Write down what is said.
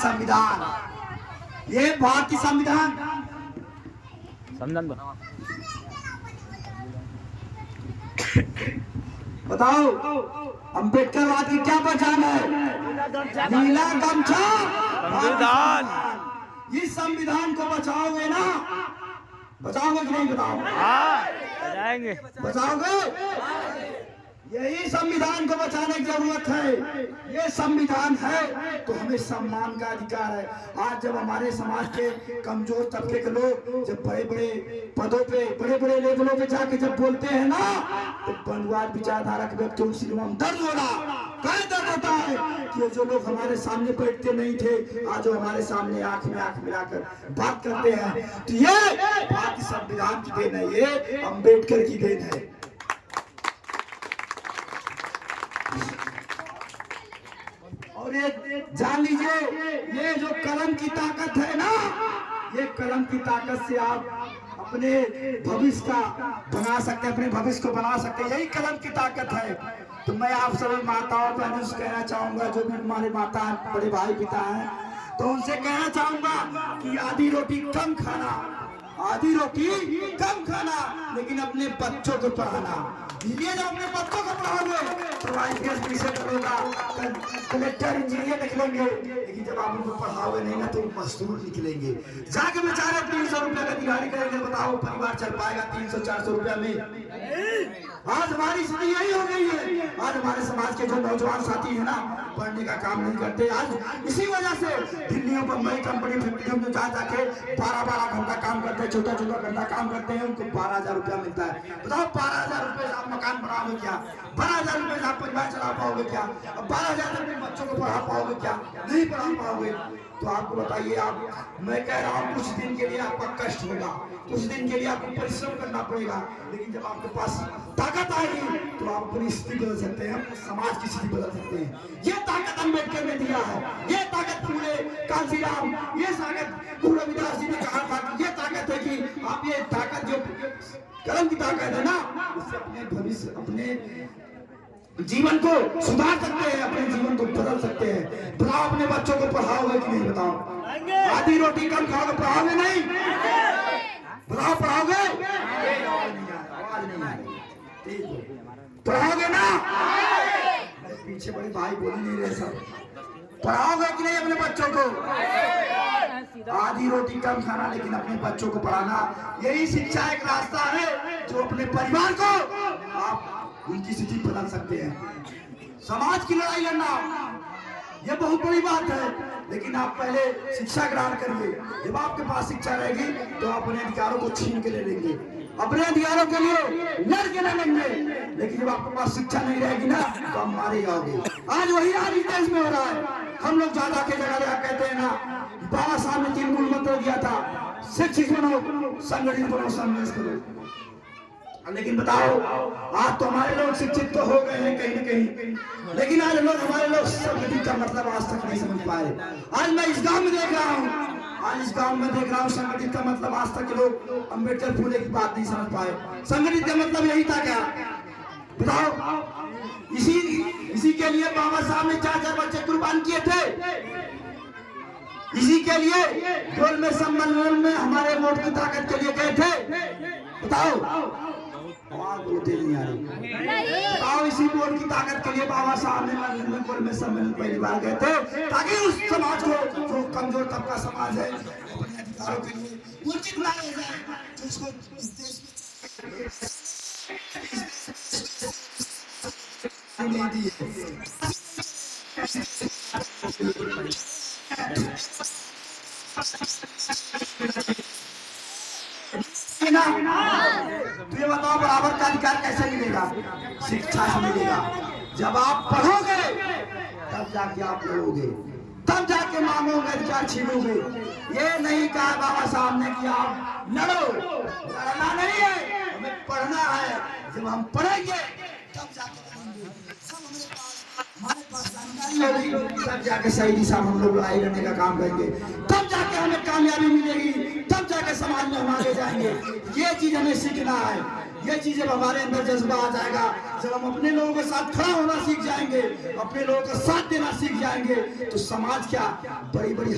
संविधान, ये भारतीय संविधान बताओ अम्बेडकरवाद की क्या पहचान है? नीला गमछा संविधान। इस संविधान को बचाओगे ना? बचाओगे कि नहीं? बताओ। बचाएंगे। बचाओगे? यही संविधान को बचाने की जरूरत है। ये संविधान है तो हमें सम्मान का अधिकार है। आज जब हमारे समाज के कमजोर तबके के लोग जब बड़े बड़े पदों पे, बड़े बड़े लेवलों पे जाके जब बोलते हैं ना, तो बंधुआर विचारधारा के व्यक्तियों में दर्द होना, क्या दर्द होता है कि जो लोग हमारे सामने बैठते नहीं थे, आज जो हमारे सामने आंख में आंख मिलाकर बात करते हैं, तो ये भारतीय संविधान की देन है, ये अम्बेडकर की देन है। और ये जान लीजिए, ये जो कलम की ताकत है ना, ये कलम की ताकत से आप अपने भविष्य का बना सकते हैं, अपने भविष्य को बना सकते हैं, यही कलम की ताकत है। तो मैं आप सभी माताओं बहनों से कहना चाहूंगा, जो भी हमारे माता बड़े भाई पिता हैं, तो उनसे कहना चाहूंगा कि आधी रोटी कम खाना, आधी रोटी कम खाना, लेकिन अपने बच्चों को पढ़ाना। ये जब अपने बच्चों को पढ़ाओगे तो IPS विषय होगा, कलेक्टर इंजीनियर निकलेंगे, लेकिन जब आप उनको पढ़ाओगे नहीं ना तो मजदूर निकलेंगे। जाके बेचारे 300 रुपया का दिहाड़ी करेंगे, बताओ परिवार चल पाएगा 300-400 रुपया में? आज हमारी स्थिति यही हो गई है। आज हमारे समाज के जो नौजवान साथी है ना, पढ़ने का काम नहीं करते। आज इसी वजह से दिल्ली बम्बई कंपनी फैक्ट्रियों में जा जाके 12-12 घंटा काम करते हैं, छोटा छोटा घंटा काम करते हैं, उनको 12,000 रुपया मिलता है। बताओ 12,000 रुपये से आप मकान बनाओगे क्या? 12,000 रुपये से आप परिवार चला पाओगे क्या? 12,000 रुपये बच्चों को पढ़ा पाओगे क्या? नहीं पढ़ा पाओगे। तो आपको बताइए, आप, मैं कह रहा हूँ कुछ दिन के लिए आपका कष्ट होगा, कुछ दिन के लिए आपको परिश्रम करना पड़ेगा, लेकिन जब आपके पास ताकत आएगी तो आप अपनी स्थिति बदल सकते हैं, अपने समाज की स्थिति बदल सकते हैं। ये ताकत अम्बेडकर ने दिया है, ये ताकत पूरे कांसीराम, ये ताकत गुरु रविदास जी ने कहा था कि ये ताकत है कि आप ये ताकत जो कलम की ताकत है ना, उससे अपने भविष्य, अपने जीवन को सुधार सकते हैं, अपने जीवन को बदल सकते हैं। बताओ अपने बच्चों को पढ़ाओगे कि नहीं? बताओ आधी रोटी कम खाओगे, पढ़ाओगे नहीं? बताओ पढ़ाओगे? पढ़ाओगे ना? पीछे बड़े भाई बोल नहीं रहे सब। पढ़ाओगे कि नहीं अपने बच्चों को? आधी रोटी कम खाना, लेकिन अपने बच्चों को पढ़ाना, यही शिक्षा एक रास्ता है जो अपने परिवार को आप उनकी स्थिति बदल सकते हैं। समाज की लड़ाई लड़ना यह बहुत बड़ी बात है, लेकिन आप पहले शिक्षा ग्रहण करिए। जब आपके पास शिक्षा रहेगी तो आप अपने अधिकारों को छीन के ले लेंगे, अपने अधिकारों के लिए लड़ के लड़ेंगे। लेकिन जब आपके पास शिक्षा नहीं रहेगी ना तो आप मारे जाओगे। आज वही आज इस देश में हो रहा है। हम लोग ज्यादा के जगह कहते हैं ना, बाबा साहब ने 3 मूल मंत्र दिया था, शिक्षित बनो, संगठित बनो, संघर्ष करो। लेकिन बताओ, आज तो हमारे लोग शिक्षित तो हो गए हैं कहीं न कहीं, लेकिन आज हमारे लोग संगठित का मतलब आज तक नहीं समझ पाए। आज मैं इस गांव में देख रहा हूँ, संगठित का मतलब आज तक के लोग अम्बेडकर फूले की बात नहीं समझ पाए। संगठित का मतलब यही था क्या? बताओ। इसी के लिए बाबा साहब ने 4 बच्चे कुर्बान किए थे। इसी के लिए गोल में सम्मेलन में हमारे वोट की ताकत के लिए गए थे। बताओ, बोलते नहीं आ रही। बताओ, इसी वोट की ताकत के लिए बाबा साहब ने गोल में सम्मेलन पहली बार गए थे, ताकि उस समाज को, जो कमजोर तबका समाज है, अपने अधिकारों के लिए वंचित ना रह जाए, जो इसको इस देश में नहीं दिए। तो ये बताओ, बराबर का अधिकार कैसे मिलेगा? शिक्षा से मिलेगा। जब आप पढ़ोगे तब जाके आप लड़ोगे, तब जाके मांगोगे, अधिकार छीनोगे। ये नहीं कहा बाबा साहब ने कि आप लड़ो, लड़ना नहीं है, हमें पढ़ना है। जब हम पढ़ेंगे तब जाके हमारे पास जानकारी होगी, तब जाके सही दिशा में हम लोग लड़ाई लड़ने का काम करेंगे, तब जाके हमें कामयाबी मिलेगी, तब जाके समाज में हम आगे जाएंगे। ये चीज हमें सीखना है। ये चीज जब हमारे अंदर जज्बा आ जाएगा, जब हम अपने लोगों के साथ खड़ा होना सीख जाएंगे, अपने लोगों का साथ देना सीख जाएंगे, तो समाज क्या बड़ी बड़ी